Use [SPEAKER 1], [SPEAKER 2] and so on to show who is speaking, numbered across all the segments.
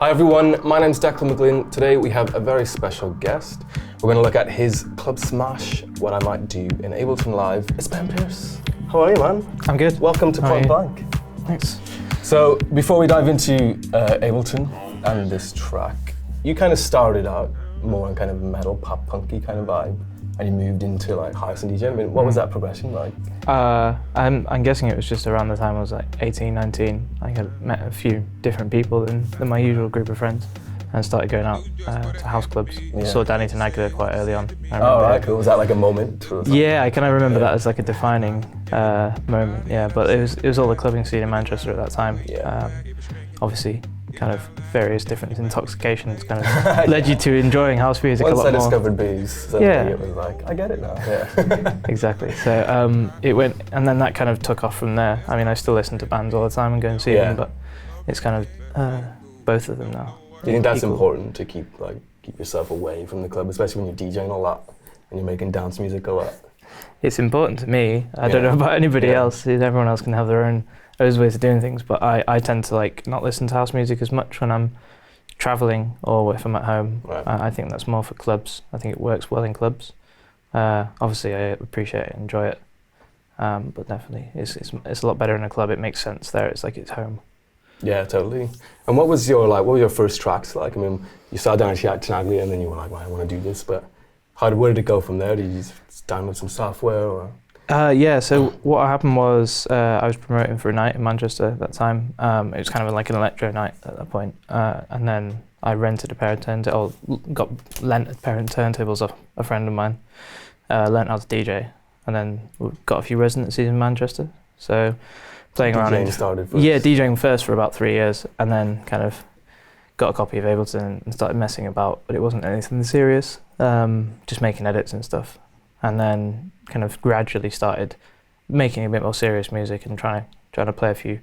[SPEAKER 1] Hi everyone, my name's Declan McGlynn. Today we have a very special guest. We're going to look at his club smash, What I Might Do in Ableton Live. It's Ben Pearce. How are you, man?
[SPEAKER 2] I'm good.
[SPEAKER 1] Welcome to Point Blank.
[SPEAKER 2] Thanks.
[SPEAKER 1] So before we dive into Ableton and this track, you kind of started out more on kind of metal, pop punky kind of vibe, and you moved into like house and DJ. I mean, what was that progression like?
[SPEAKER 2] I'm guessing it was just around the time I was like 18, 19. I had met a few different people than my usual group of friends and started going out to house clubs. Yeah. Saw Danny Tanaglia quite early on.
[SPEAKER 1] Oh, right, cool. Was that like a moment?
[SPEAKER 2] Yeah, I kind of remember that as like a defining moment. Yeah, but it was all the clubbing scene in Manchester at that time.
[SPEAKER 1] Yeah.
[SPEAKER 2] Obviously, kind of various different intoxications kind of led you to enjoying house music a lot more.
[SPEAKER 1] Once I discovered booze, it was like, I get it now. Yeah.
[SPEAKER 2] Exactly. So it went, and then that kind of took off from there. I mean, I still listen to bands all the time and go and see them, but it's kind of both of them now.
[SPEAKER 1] Do you think that's important to keep yourself away from the club, especially when you're DJing a lot and you're making dance music a lot?
[SPEAKER 2] It's important to me. I don't know about anybody else. Everyone else can have their own ways of doing things, but I tend to like not listen to house music as much when I'm traveling or if I'm at home. Right. I think that's more for clubs. I think it works well in clubs. Obviously, I appreciate it, enjoy it, but definitely it's a lot better in a club. It makes sense there. It's like it's home. Yeah,
[SPEAKER 1] totally. And what were your first tracks like? I mean, you saw Danny Tanaglia and then you were like, well, I want to do this, but where did it go from there? Did you just download some software or?
[SPEAKER 2] So what happened was I was promoting for a night in Manchester at that time. It was kind of like an electro night at that point. And then I rented a pair of turntables, lent a pair of turntables off a friend of mine, learnt how to DJ, and then got a few residencies in Manchester. So playing around.
[SPEAKER 1] DJing started first?
[SPEAKER 2] Yeah, DJing first for about 3 years, and then kind of got a copy of Ableton and started messing about, but it wasn't anything serious, just making edits and stuff. And then kind of gradually started making a bit more serious music and trying to play a few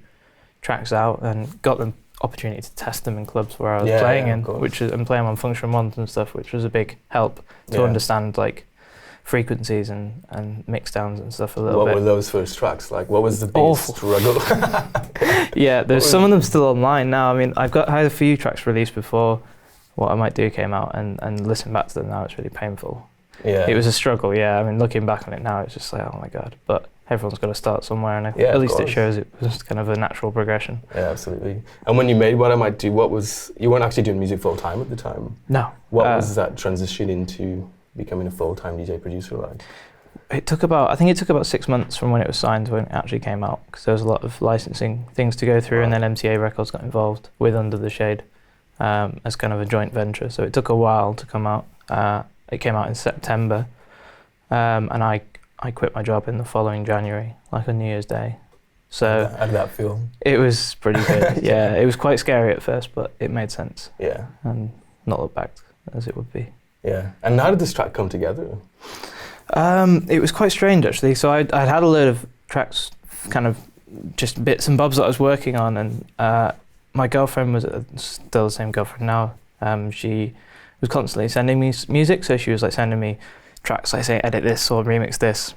[SPEAKER 2] tracks out, and got the opportunity to test them in clubs where I was playing in, and playing on function ones and stuff, which was a big help to understand like frequencies and mix downs and stuff a little bit.
[SPEAKER 1] What were those first tracks like? What was the big struggle?
[SPEAKER 2] Yeah, there's some of them still online now. I mean, I had a few tracks released before What I Might Do came out, and listen back to them now, it's really painful.
[SPEAKER 1] Yeah.
[SPEAKER 2] It was a struggle, I mean, looking back on it now, it's just like, oh my God. But everyone's got to start somewhere, and at least it shows it was kind of a natural progression.
[SPEAKER 1] Yeah, absolutely. And when you made What I Might Do, you weren't actually doing music full time at the time?
[SPEAKER 2] No.
[SPEAKER 1] What was that transition into becoming a full-time DJ producer like?
[SPEAKER 2] I think it took about 6 months from when it was signed to when it actually came out, because there was a lot of licensing things to go through, and then MTA Records got involved with Under the Shade as kind of a joint venture. So it took a while to come out. It came out in September, and I quit my job in the following January, like on New Year's Day. So
[SPEAKER 1] how did that feel?
[SPEAKER 2] It was pretty good. Yeah, it was quite scary at first, but it made sense.
[SPEAKER 1] Yeah,
[SPEAKER 2] and not look back as it would be.
[SPEAKER 1] Yeah, and how did this track come together?
[SPEAKER 2] It was quite strange actually. So I'd had a load of tracks, kind of just bits and bobs that I was working on, and my girlfriend was still the same girlfriend now. She was constantly sending me music, so she was like sending me tracks, like say edit this or remix this,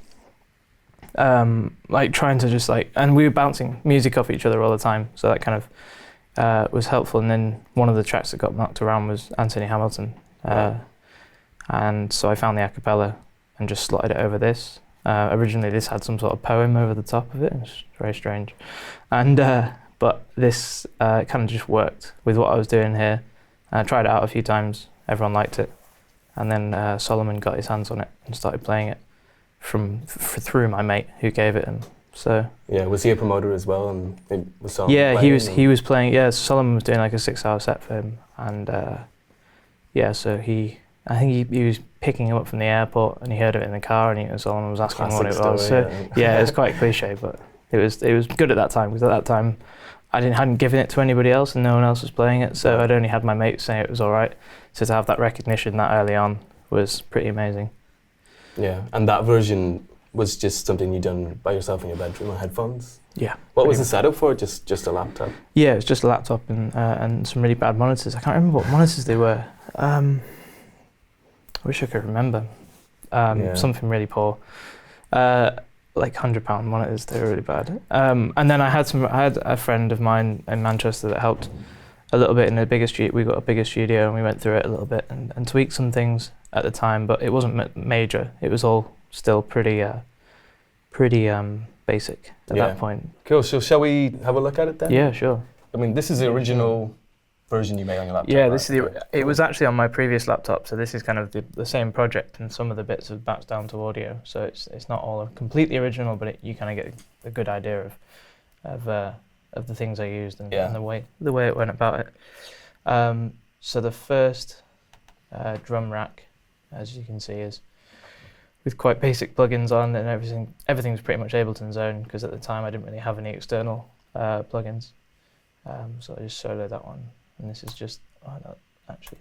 [SPEAKER 2] like trying to just like, and we were bouncing music off each other all the time, so that kind of was helpful. And then one of the tracks that got knocked around was Anthony Hamilton, and so I found the a cappella and just slotted it over this. Originally this had some sort of poem over the top of it, and it's very strange, and but this kind of just worked with what I was doing here. I tried it out a few times. Everyone liked it, and then Solomon got his hands on it and started playing it through my mate who gave it him. So
[SPEAKER 1] yeah, was he a promoter as well? And was Solomon
[SPEAKER 2] he was playing. Yeah, Solomon was doing like a 6-hour set for him, and so I think he was picking him up from the airport, and he heard it in the car, and Solomon was asking what it was. So yeah, it was quite cliche, but it was good at that time, because at that time I hadn't given it to anybody else, and no one else was playing it, so I'd only had my mates saying it was all right. So to have that recognition that early on was pretty amazing.
[SPEAKER 1] Yeah, and that version was just something you'd done by yourself in your bedroom on headphones?
[SPEAKER 2] Yeah.
[SPEAKER 1] What was the setup for it? Just a laptop?
[SPEAKER 2] Yeah, it was just a laptop and some really bad monitors. I can't remember what monitors they were. I wish I could remember. Something really poor. Like £100 monitors, they were really bad. And then I had a friend of mine in Manchester that helped a little bit in a bigger studio. We got a bigger studio and we went through it a little bit and tweaked some things at the time, but it wasn't major. It was all still pretty basic at that point.
[SPEAKER 1] Cool. So shall we have a look at it then?
[SPEAKER 2] Yeah, sure.
[SPEAKER 1] I mean, this is the original version you made on your laptop.
[SPEAKER 2] Yeah,
[SPEAKER 1] right?
[SPEAKER 2] this is it was actually on my previous laptop, so this is kind of the same project, and some of the bits have bounced down to audio. So it's not all completely original, but you kind of get a good idea of the things I used and the way it went about it. So the first drum rack, as you can see, is with quite basic plugins on, and everything's pretty much Ableton's own, because at the time I didn't really have any external plugins. So I just soloed that one, and this is just actually,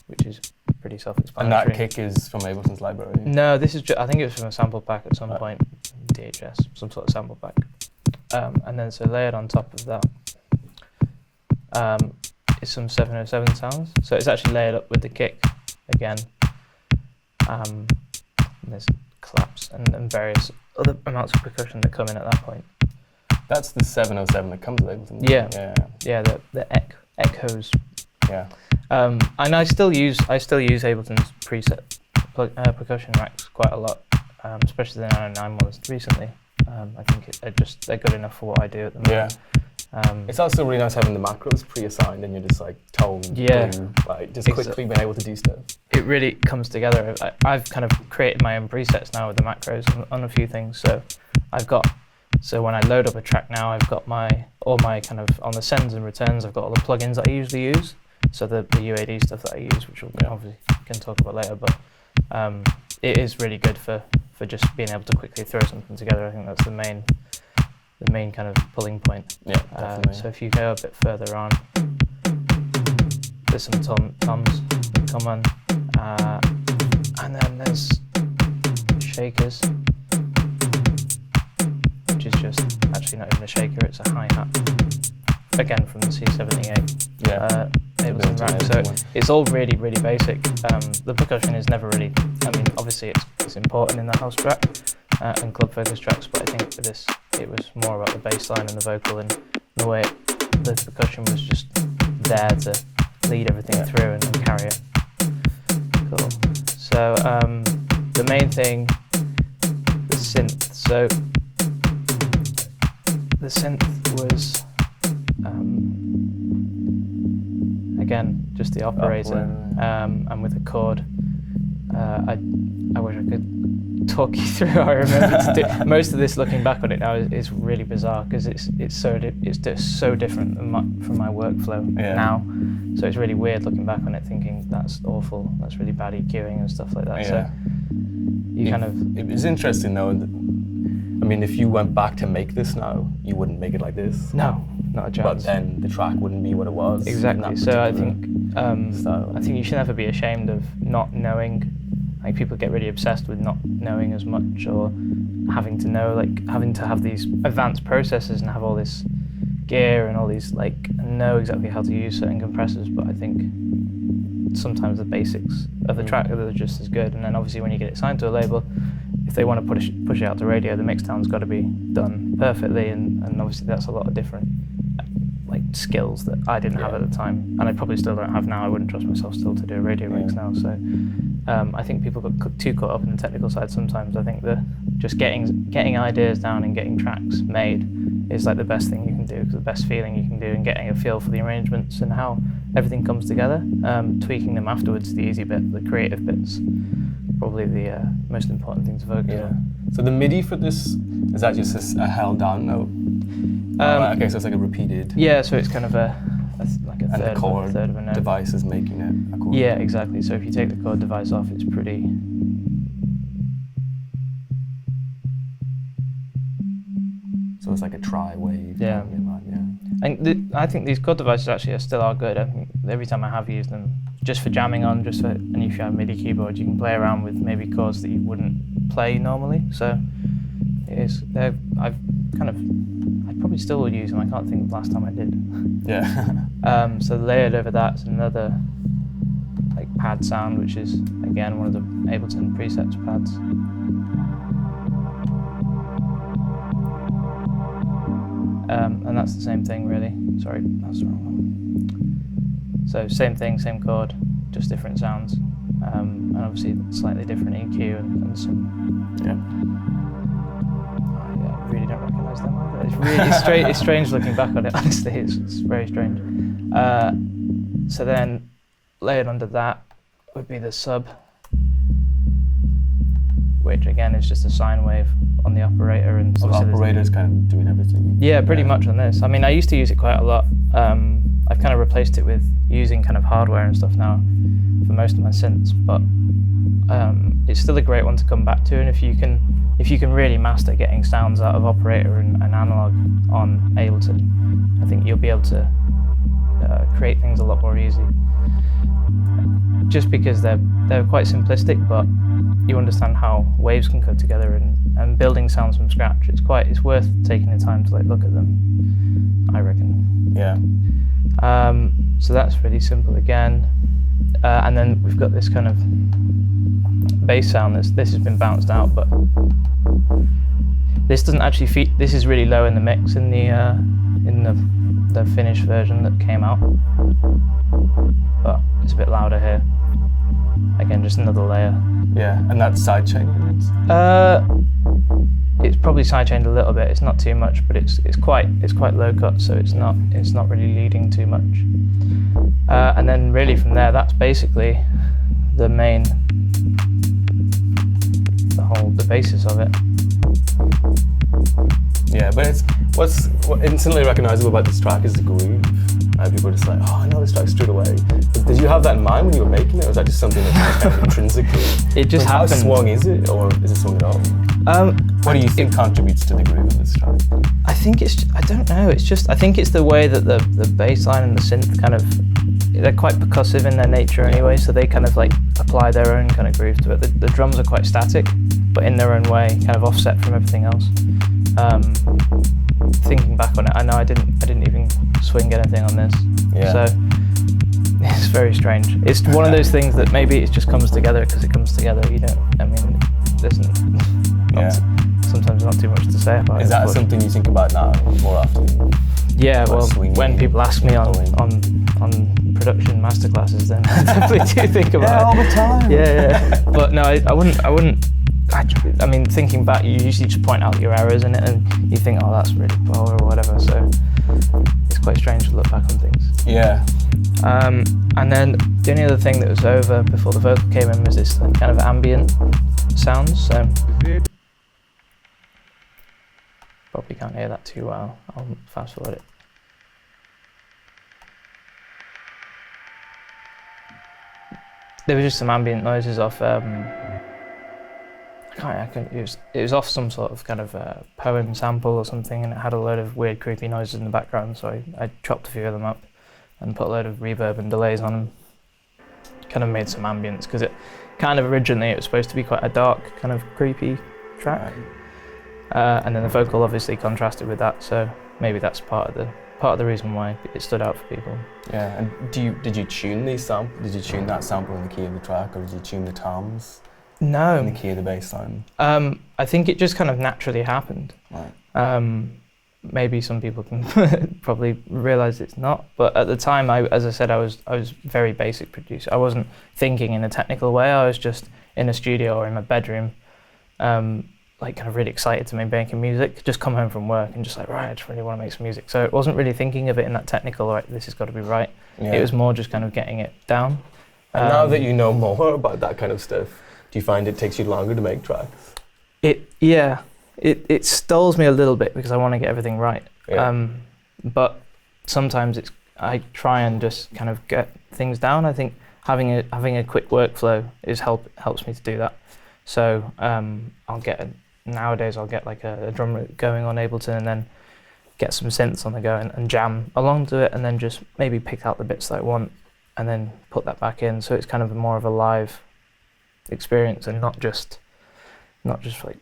[SPEAKER 2] which is pretty self-explanatory.
[SPEAKER 1] And that kick is from Ableton's library?
[SPEAKER 2] No, this is I think it was from a sample pack at some point, DHS, some sort of sample pack. And then so layered on top of that is some 707 sounds. So it's actually layered up with the kick again. And there's claps and various other amounts of percussion that come in at that point.
[SPEAKER 1] That's the 707 that comes with Ableton.
[SPEAKER 2] Yeah, the echoes.
[SPEAKER 1] Yeah.
[SPEAKER 2] And I still use Ableton's preset percussion racks quite a lot, especially the 909 ones recently. I think they're good enough for what I do at the moment.
[SPEAKER 1] Yeah. It's also really nice having the macros pre-assigned, and you're just like tone, blue, like just quickly being able to do stuff. It
[SPEAKER 2] really comes together. I've kind of created my own presets now with the macros on a few things. So when I load up a track now, I've got all my kind of, on the sends and returns, I've got all the plugins that I usually use. So the UAD stuff that I use, which we'll obviously can talk about later, but it is really good for just being able to quickly throw something together. I think that's the main kind of pulling point.
[SPEAKER 1] Yeah, definitely.
[SPEAKER 2] So if you go a bit further on, there's some toms that come on, and then there's shakers, which is just actually not even a shaker, it's a hi-hat, again from the C78 Ableton rack. So it's all really, really basic. The percussion is never really, I mean, obviously it's important in the house track and club focus tracks, but I think for this it was more about the bass line and the vocal, and the way the percussion was just there to lead everything through and carry it. Cool. So the main thing, the synth. So the synth was again just the operator, and with a chord. I wish I could talk you through how I remember to do. Most of this, looking back on it now, is really bizarre, because it's so different from my workflow now. So it's really weird looking back on it, thinking that's awful, that's really bad EQing and stuff like that. Yeah. So it was interesting though. I mean, if you went back to make this now, you wouldn't make it like this. No, not a chance.
[SPEAKER 1] But then the track wouldn't be what it was.
[SPEAKER 2] Exactly. So I think you should never be ashamed of not knowing. Like, people get really obsessed with not knowing as much, or having to know, like having to have these advanced processors and have all this gear and all these, like, know exactly how to use certain compressors. But I think sometimes the basics of the track are just as good. And then obviously when you get it signed to a label, if they want to push it out to radio, the mix down's got to be done perfectly, and obviously that's a lot of different like skills that I didn't have at the time, and I probably still don't have now. I wouldn't trust myself still to do a radio mix now. So I think people got too caught up in the technical side sometimes. I think that just getting ideas down and getting tracks made is like the best thing you can do, because the best feeling you can do, and getting a feel for the arrangements and how everything comes together. Tweaking them afterwards, the easy bit, the creative bits, probably the most important thing to focus on.
[SPEAKER 1] So the MIDI for this, is that just a held down note? Okay, so it's like a repeated.
[SPEAKER 2] Yeah, so it's kind of a
[SPEAKER 1] third
[SPEAKER 2] of a note.
[SPEAKER 1] Device is making it a chord.
[SPEAKER 2] Yeah, exactly. So if you take the chord device off, it's pretty.
[SPEAKER 1] So it's like a tri-wave.
[SPEAKER 2] Yeah. And I think these chord devices actually still are good. I think every time I have used them, just for jamming on, and if you have MIDI keyboard, you can play around with maybe chords that you wouldn't play normally. So it is. I probably still would use them. I can't think of the last time I did.
[SPEAKER 1] Yeah.
[SPEAKER 2] So layered over that is another like pad sound, which is again one of the Ableton presets pads. and that's the same thing really. Sorry, that's the wrong one. So same thing, same chord, just different sounds, and obviously slightly different EQ and some.
[SPEAKER 1] Yeah.
[SPEAKER 2] I really don't recognise them either. It's really strange. It's strange looking back on it. Honestly, it's very strange. So then, layered under that would be the sub, which again is just a sine wave on the operator, and
[SPEAKER 1] So the operator's kind of doing everything.
[SPEAKER 2] yeah, pretty much on this. I mean, I used to use it quite a lot. I've kind of replaced it with using kind of hardware and stuff now for most of my synths, but it's still a great one to come back to. And if you can really master getting sounds out of operator and analog on Ableton, I think you'll be able to create things a lot more easy. Just because they're quite simplistic, but you understand how waves can come together and building sounds from scratch. It's worth taking the time to like look at them, I reckon.
[SPEAKER 1] Yeah.
[SPEAKER 2] So that's really simple again. And then we've got this kind of bass sound. This has been bounced out, but this doesn't actually feed. This is really low in the mix in the finished version that came out, but it's a bit louder here. Again, just another layer.
[SPEAKER 1] Yeah, and that's sidechaining
[SPEAKER 2] It's probably sidechained a little bit. It's not too much, but it's quite low cut, so it's not really leading too much. And then really from there, that's basically the basis of it.
[SPEAKER 1] Yeah, but what's instantly recognizable about this track is the groove. People are just like, oh, I know this track straight away. But did you have that in mind when you were making it, or was that just something that's kind of intrinsically?
[SPEAKER 2] It just happened.
[SPEAKER 1] How swung is it, or is it swung at all? What do you think contributes to the groove of this track?
[SPEAKER 2] I think I don't know, I think it's the way that the bass line and the synth kind of, they're quite percussive in their nature anyway, so they kind of like apply their own kind of groove to it. The drums are quite static, but in their own way, kind of offset from everything else. Thinking back on it, I know I didn't even swing anything on this.
[SPEAKER 1] Yeah.
[SPEAKER 2] So it's very strange. It's one of those things that maybe it just comes together because it comes together. Sometimes not too much to say about it.
[SPEAKER 1] Is that something you think about now more often?
[SPEAKER 2] Yeah, well, when people ask me on production masterclasses, then I definitely do think about it.
[SPEAKER 1] All the time.
[SPEAKER 2] Yeah. But no, I wouldn't. I mean, thinking back, you usually just point out your errors in it, and you think, oh, that's really poor or whatever. So it's quite strange to look back on things.
[SPEAKER 1] Yeah.
[SPEAKER 2] And then the only other thing that was over before the vocal came in was this kind of ambient sounds. So probably can't hear that too well. I'll fast forward it. There was just some ambient noises off. It was off some sort of kind of poem sample or something, and it had a load of weird, creepy noises in the background. So I chopped a few of them up and put a load of reverb and delays on them. Kind of made some ambience because it kind of originally it was supposed to be quite a dark, kind of creepy track, and then the vocal obviously contrasted with that. So maybe that's part of the reason why it stood out for people.
[SPEAKER 1] Yeah. And did you tune these samples? Did you tune that sample in the key of the track, or did you tune the toms?
[SPEAKER 2] No.
[SPEAKER 1] In the key of the bass line?
[SPEAKER 2] I think it just kind of naturally happened.
[SPEAKER 1] Right.
[SPEAKER 2] Maybe some people can probably realise it's not, but at the time, as I said, I was very basic producer. I wasn't thinking in a technical way. I was just in a studio or in my bedroom, like kind of really excited to be making music. Just come home from work and just like, right, I just really want to make some music. So it wasn't really thinking of it in that technical, right, this has got to be right. Yeah. It was more just kind of getting it down.
[SPEAKER 1] And now that you know more about that kind of stuff, do you find it takes you longer to make tracks?
[SPEAKER 2] It stalls me a little bit because I want to get everything right.
[SPEAKER 1] Yeah.
[SPEAKER 2] But sometimes I try and just kind of get things down. I think having a quick workflow helps me to do that. So nowadays I'll get like a drum going on Ableton and then get some synths on the go and jam along to it, and then just maybe pick out the bits that I want and then put that back in. So it's kind of more of a live experience and not just like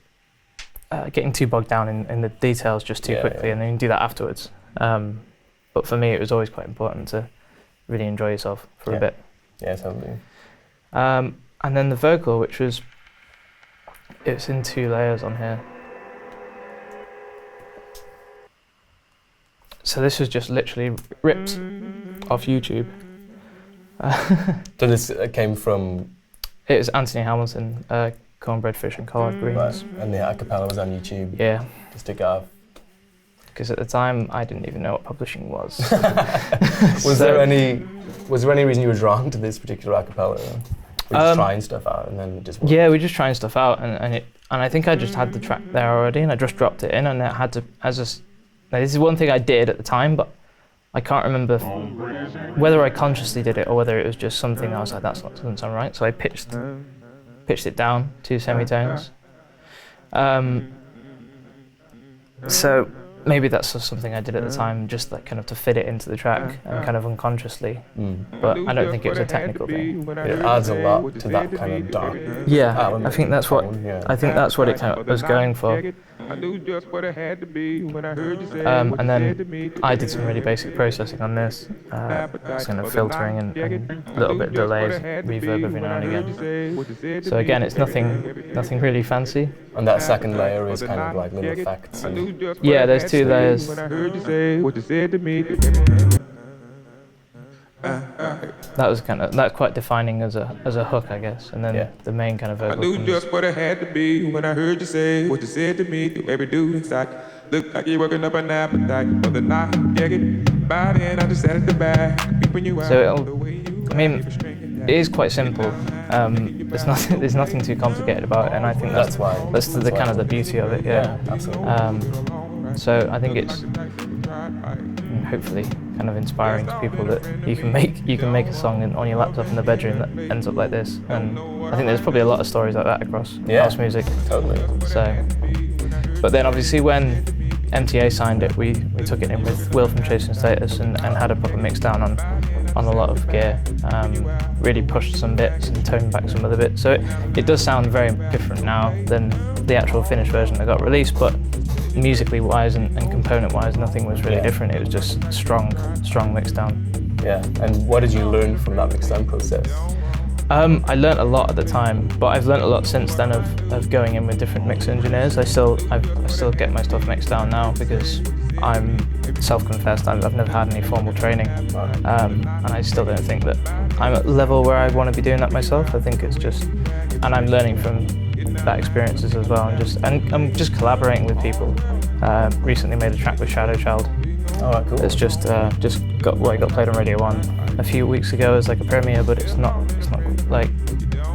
[SPEAKER 2] getting too bogged down in the details just too quickly, and then you can do that afterwards. But for me, it was always quite important to really enjoy yourself for a bit. Yeah,
[SPEAKER 1] totally.
[SPEAKER 2] And then the vocal, it's in 2 layers on here. So this was just literally ripped off YouTube.
[SPEAKER 1] So this came from...
[SPEAKER 2] It was Anthony Hamilton, Cornbread Fish and Collard Greens.
[SPEAKER 1] Right. And the acapella was on YouTube?
[SPEAKER 2] Yeah.
[SPEAKER 1] Just to go.
[SPEAKER 2] Because at the time, I didn't even know what publishing was.
[SPEAKER 1] Was there any reason you were drawn to this particular acapella? Were you just trying stuff out and then it just worked?
[SPEAKER 2] Yeah, we were just trying stuff out, and I think I just had the track there already, and I just dropped it in, and it had to, now this is one thing I did at the time, but I can't remember whether I consciously did it or whether it was just something I was like, doesn't sound right. So I pitched it down 2 semitones. So maybe that's just something I did at the time, just like kind of to fit it into the track and kind of unconsciously. But I don't think it was a technical thing.
[SPEAKER 1] It adds a lot to that kind of dark.
[SPEAKER 2] Yeah, I think that's what it kind of was going for. And then I did some really basic processing on this, kind of filtering and a little bit of delays, reverb every now and again. So again, it's nothing really fancy.
[SPEAKER 1] And that second layer is kind of like little effects.
[SPEAKER 2] Yeah, there's 2 layers. That was quite defining as a hook, I guess, and then the main kind of vocal. I knew just what it had to be when I heard you say what you said to me through every dude inside. Look like you're working up an appetite for the night. Yeah, get by then I just sat at the back, peeping you out. So it is quite simple. There's nothing too complicated about it, and I think that's the kind of the beauty of it. Yeah, absolutely. So I think it's hopefully kind of inspiring to people that you can make a song on your laptop in the bedroom that ends up like this. And I think there's probably a lot of stories like that across house music. Totally. So, but then obviously when MTA signed it, we took it in with Will from Chasing Status and had a proper mix down on a lot of gear. Really pushed some bits and toned back some other bits. So it does sound very different now than the actual finished version that got released, but musically wise and component wise, nothing was really different. It was just strong mix down. Yeah, and what did you learn from that mix down process? I learnt a lot at the time, but I've learnt a lot since then of going in with different mix engineers. I still get my stuff mixed down now because I'm self-confessed. I've never had any formal training, and I still don't think that I'm at the level where I want to be doing that myself. I think it's just, and I'm learning from that experiences as well, and I'm just collaborating with people. Recently made a track with Shadow Child. Oh, right, cool. It's just got played on Radio 1 a few weeks ago as like a premiere, but it's not like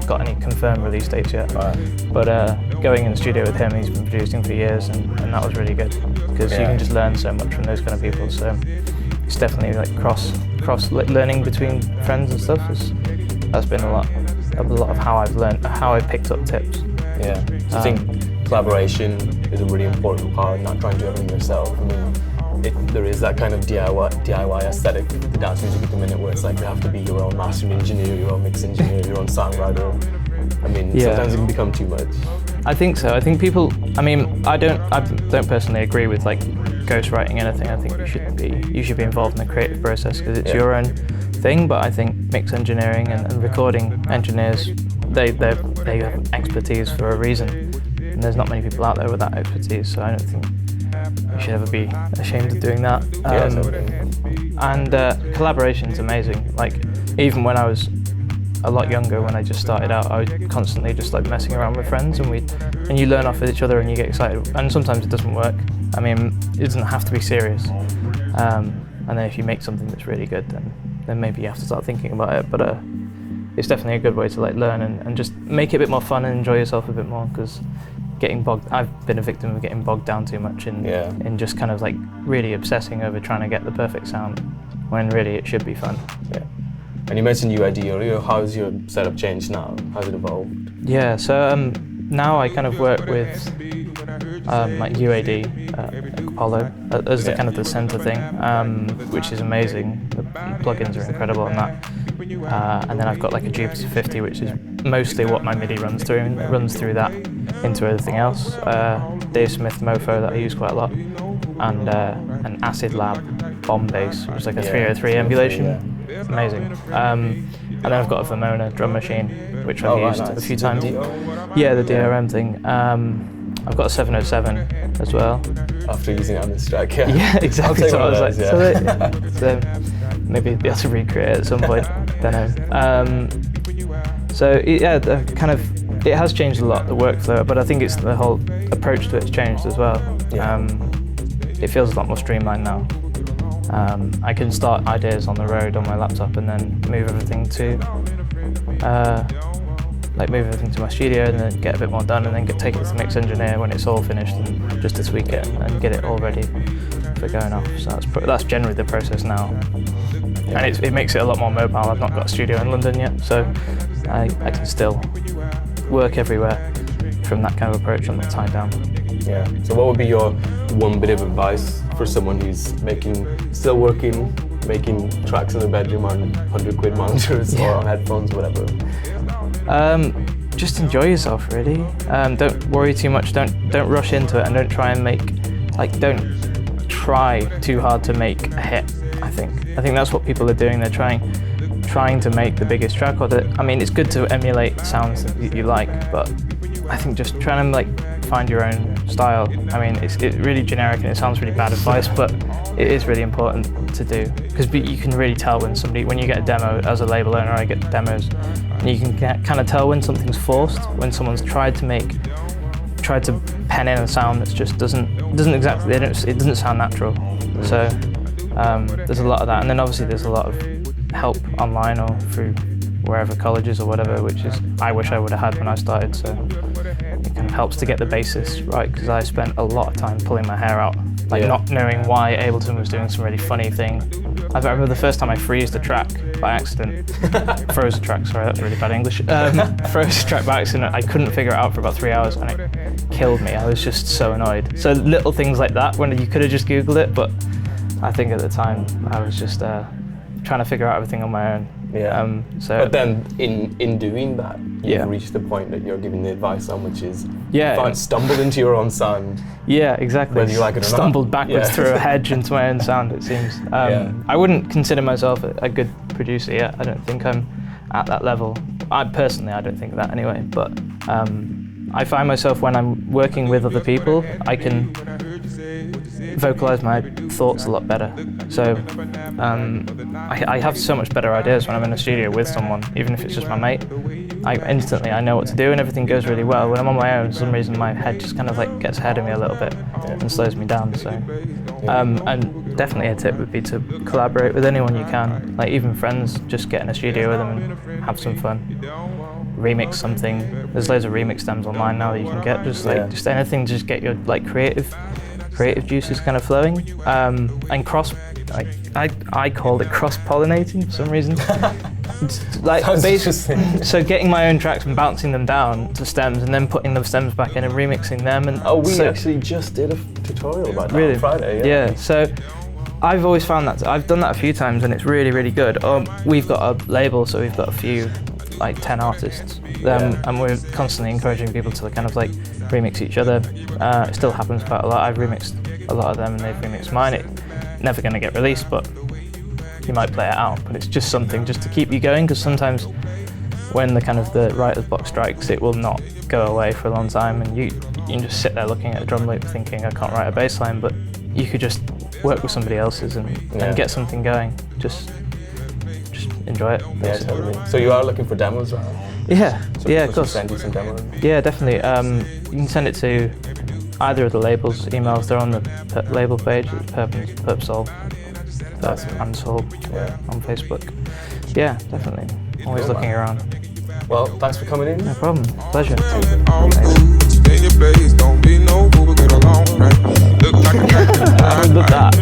[SPEAKER 2] got any confirmed release dates yet. Right. But going in the studio with him, he's been producing for years, and that was really good because you can just learn so much from those kind of people. So it's definitely like cross learning between friends and stuff. That's been a lot of how I've learned, how I picked up tips. Yeah. Do you think collaboration is a really important part, not trying to do everything yourself? I mean, there is that kind of DIY aesthetic with the dance music at the minute where it's like you have to be your own mastering engineer, your own mix engineer, your own songwriter. I mean, sometimes it can become too much. I think so. I think people, I don't personally agree with like ghostwriting anything. I think you should be involved in the creative process because it's your own thing, but I think mix engineering and recording engineers, they have expertise for a reason. And there's not many people out there with that expertise, so I don't think you should ever be ashamed of doing that. And collaboration's amazing. Like, even when I was a lot younger, when I just started out, I was constantly just like messing around with friends, and you learn off with each other and you get excited. And sometimes it doesn't work. I mean, it doesn't have to be serious. And then if you make something that's really good, then maybe you have to start thinking about it. But it's definitely a good way to like learn and just make it a bit more fun and enjoy yourself a bit more, because I've been a victim of getting bogged down too much in just kind of like really obsessing over trying to get the perfect sound when really it should be fun. Yeah. And you mentioned UID earlier. How's your setup changed now? How's it evolved? Yeah, so now I kind of work with like UAD, like Apollo, as the kind of the center thing, which is amazing. The plugins are incredible on that. And then I've got like a Jupiter 50, which is mostly what my MIDI runs through, and it runs through that into everything else. Dave Smith Mofo that I use quite a lot, and an Acid Lab bomb bass, which is like a 303 emulation. It's amazing. And then I've got a Vermona drum machine, which I've used a few times. Yeah, the DRM thing. I've got a 707 as well.
[SPEAKER 1] After using it on this track, yeah.
[SPEAKER 2] Yeah, exactly.
[SPEAKER 1] I'll take
[SPEAKER 2] So I
[SPEAKER 1] one
[SPEAKER 2] was
[SPEAKER 1] of
[SPEAKER 2] like,
[SPEAKER 1] those,
[SPEAKER 2] so maybe be able to recreate it at some point. Don't know. So yeah, it has changed a lot, the workflow, but I think it's the whole approach to it's changed as well.
[SPEAKER 1] Yeah.
[SPEAKER 2] It feels a lot more streamlined now. I can start ideas on the road on my laptop and then move everything to my studio and then get a bit more done and then take it to the mix engineer when it's all finished and just to tweak it and get it all ready for going off. So that's generally the process now.
[SPEAKER 1] Yeah.
[SPEAKER 2] And it makes it a lot more mobile. I've not got a studio in London yet, so I can still work everywhere from that kind of approach. I'm not tied down.
[SPEAKER 1] Yeah. So what would be your one bit of advice for someone who's still working, making tracks in the bedroom on 100 quid monitors or on headphones, whatever?
[SPEAKER 2] Just enjoy yourself, really. Don't worry too much. Don't rush into it, and don't try and don't try too hard to make a hit. I think that's what people are doing. They're trying to make the biggest track. It's good to emulate sounds that you like, but I think just trying to find your own style. It's really generic and it sounds really bad advice, but it is really important to do because you can really tell when you get a demo. As a label owner, I get demos, and you can kind of tell when something's forced, when someone's tried to pen in a sound that just it doesn't sound natural. So there's a lot of that, and then obviously there's a lot of help online or through wherever colleges or whatever, which I wish I would have had when I started. So it kind of helps to get the basis right, because I spent a lot of time pulling my hair out, not knowing why Ableton was doing some really funny thing. I remember the first time I freezed a track by accident. Froze a track, sorry, that's really bad English. Froze a track by accident. I couldn't figure it out for about 3 hours and it killed me. I was just so annoyed. So little things like that, when you could have just Googled it, but I think at the time I was just trying to figure out everything on my own.
[SPEAKER 1] Yeah. But then in doing that, you've reached the point that you're giving the advice on, which is stumbled into your own sound.
[SPEAKER 2] Yeah, exactly.
[SPEAKER 1] Whether you like it or not.
[SPEAKER 2] Stumbled backwards through a hedge into my own sound, it seems. I wouldn't consider myself a good producer yet. I don't think I'm at that level. I don't think that anyway, but I find myself when I'm working with other people, I can vocalize my thoughts a lot better. So I have so much better ideas when I'm in a studio with someone, even if it's just my mate. I know what to do and everything goes really well. When I'm on my own, for some reason my head just kind of gets ahead of me a little bit and slows me down. So and definitely a tip would be to collaborate with anyone you can, even friends. Just get in a studio with them and have some fun. Remix something. There's loads of remix stems online now that you can get. Just anything. Just get your creative juices kind of flowing, and I called it cross-pollinating for some reason. So getting my own tracks and bouncing them down to stems and then putting the stems back in and remixing them. And
[SPEAKER 1] we actually just did a tutorial about that on Friday.
[SPEAKER 2] Yeah, so I've always found that. I've done that a few times and it's really, really good. We've got a label, so we've got a few, 10 artists, and we're constantly encouraging people to kind of remix each other. It still happens quite a lot. I've remixed a lot of them and they've remixed mine. It's never going to get released, but you might play it out. But it's just something just to keep you going, because sometimes when the writer's block strikes, it will not go away for a long time, and you can just sit there looking at a drum loop thinking I can't write a bass line, but you could just work with somebody else's and get something going. Just enjoy it.
[SPEAKER 1] Yeah, totally. So you are looking for demos, right?
[SPEAKER 2] Yeah, of course.
[SPEAKER 1] Send you some demos.
[SPEAKER 2] Yeah, definitely. You can send it to either of the labels' emails. They're on the label page, Perp Soul, and Soul on Facebook. Yeah, definitely. Always looking around.
[SPEAKER 1] Well, thanks for coming in.
[SPEAKER 2] No problem. Pleasure.
[SPEAKER 3] Stay in your place, don't be no fool, get along, right? Look like a
[SPEAKER 2] I would love that.